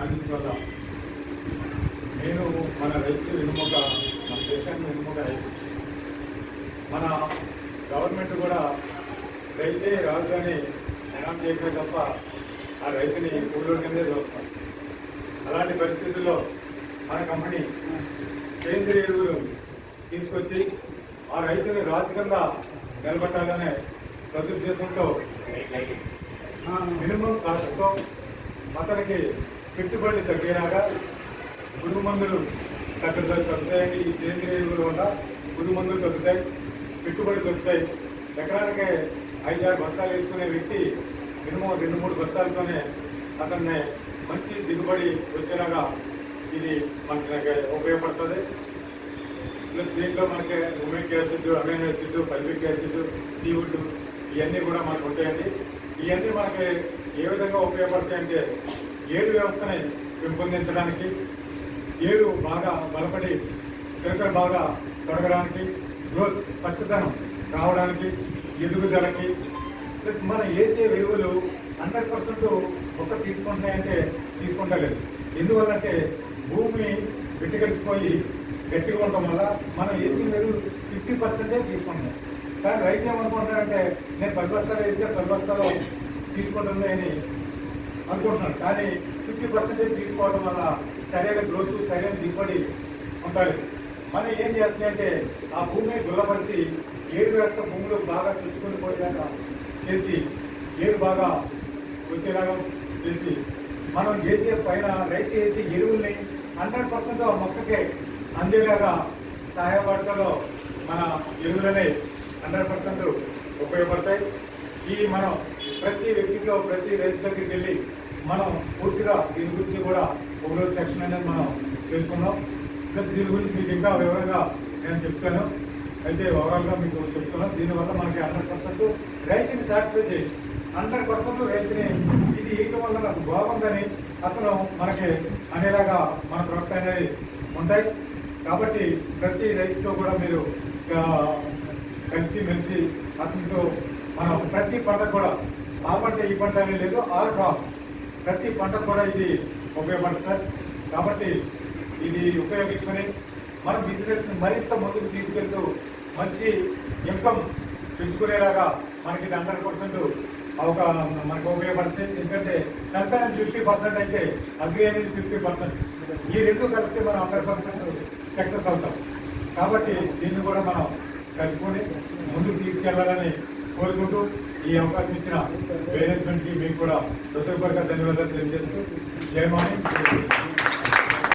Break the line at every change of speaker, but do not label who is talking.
వల్ల నేను మన రైతు వెనుముక మన దేశాన్ని వెనుముక రైతు. మన గవర్నమెంట్ కూడా రైతే రాజుగానే నినాదం చేయడమే తప్ప ఆ రైతుని ఊళ్ళో కిందే చూస్తాం. అలాంటి పరిస్థితుల్లో మన కంపెనీ సేంద్రియ ఎరువులు తీసుకొచ్చి ఆ రైతుని రాజు కింద నిలబెట్టాలనే సదుద్దేశంతో మినిమం కాస్ట్తో అతనికి పెట్టుబడి తగ్గేలాగా పురుగు మందులు తగ్గుతాయండి. ఈ సేంద్రియ ఎరువుల వల్ల పురుగు మందులు తగ్గుతాయి, పెట్టుబడి తగ్గుతాయి. ఎకరానికి 5-6 బత్తాలు వేసుకునే వ్యక్తి మినిమం 2-3 బత్తాలతోనే అతన్ని మంచి దిగుబడి వచ్చేలాగా ఇది మనకి ఉపయోగపడుతుంది. ప్లస్ దీంట్లో మనకి humic acid, amino acid, fulvic acid, Seawood ఇవన్నీ కూడా మనకు ఉంటాయండి. ఇవన్నీ మనకి ఏ విధంగా ఉపయోగపడతాయంటే ఏరు వ్యవస్థని పెంపొందించడానికి, ఏరు బాగా బలపడి పిలకలు బాగా తొడగడానికి, గ్రోత్ పచ్చదనం రావడానికి, ఎదుగుదలకి, ప్లస్ మనం వేసే ఎరువులు 100% మొక్క తీసుకుంటున్నాయంటే తీసుకుంటలేదు. ఎందువల్లంటే భూమి వెట్టుకలిసిపోయి గట్టిగా ఉండటం వల్ల మనం వేసిన ఎరువులు 50% తీసుకుంటున్నాం. కానీ రైతు ఏమనుకుంటున్నాడంటే నేను 10 బస్తాలు వేస్తే 10 బస్తాలు తీసుకుంటుంది అని అనుకుంటున్నాడు. కానీ 50% తీసుకోవడం వల్ల సరైన గ్రోత్, సరైన దిగుబడి ఉండాలి. మనం ఏం చేస్తున్నాయంటే ఆ భూమిని గుల్లపరిచి ఏరు వేస్తే భూమిలో బాగా చుచ్చుకొని పోయేలాగా చేసి, ఏరు బాగా వచ్చేలాగా చేసి, మనం వేసే పైన రైతు వేసే ఎరువుల్ని 100% ఆ మొక్కకే అందేలాగా సహాయపడటంలో మన ఎరువులనే 100% ఉపయోగపడతాయి. ఈ మనం ప్రతి వ్యక్తిలో ప్రతి రైతు దగ్గరికి వెళ్ళి మనం పూర్తిగా దీని గురించి కూడా ఒకరోజు సెక్షన్ అనేది మనం చేసుకున్నాం. ప్లస్ దీని గురించి మీకు ఇంకా వివరంగా నేను చెప్తాను. అయితే ఓవరాల్గా మీకు చెప్తున్నాం. దీనివల్ల మనకి 100% రైతుని సాటిస్ఫై చేయొచ్చు. 100% రైతుని ఇది వేయటం వల్ల నాకు బాగుందని అతను మనకి అనేలాగా మన ప్రొడక్ట్ అనేది ఉంటాయి. కాబట్టి ప్రతి రైతుతో కూడా మీరు కలిసిమెలిసి అతనితో మనం ప్రతి పంటకు కూడా ఆ పంట ఈ పంట అనేది లేదు, ఆల్ క్రాప్స్ ప్రతి పంటకు కూడా ఇది ఉపయోగపడుతుంది సార్. కాబట్టి ఇది ఉపయోగించుకొని మన బిజినెస్ని మరింత ముందుకు తీసుకెళ్తూ మంచి ఇన్కమ్ పెంచుకునేలాగా మనకి 100% మనకు ఉపయోగపడుతుంది. ఎందుకంటే కనుక 50% అయితే అగ్రి అనేది 50%, ఈ రెండు కలిస్తే మనం 100% సక్సెస్ అవుతాం. కాబట్టి దీన్ని కూడా మనం కలుపుకొని ముందుకు తీసుకెళ్లాలని కోరుకుంటూ ఈ అవకాశం ఇచ్చిన మేనేజ్మెంట్కి మీకు కూడా హృదయపూర్వక ధన్యవాదాలు తెలియజేస్తూ జై మార్నింగ్.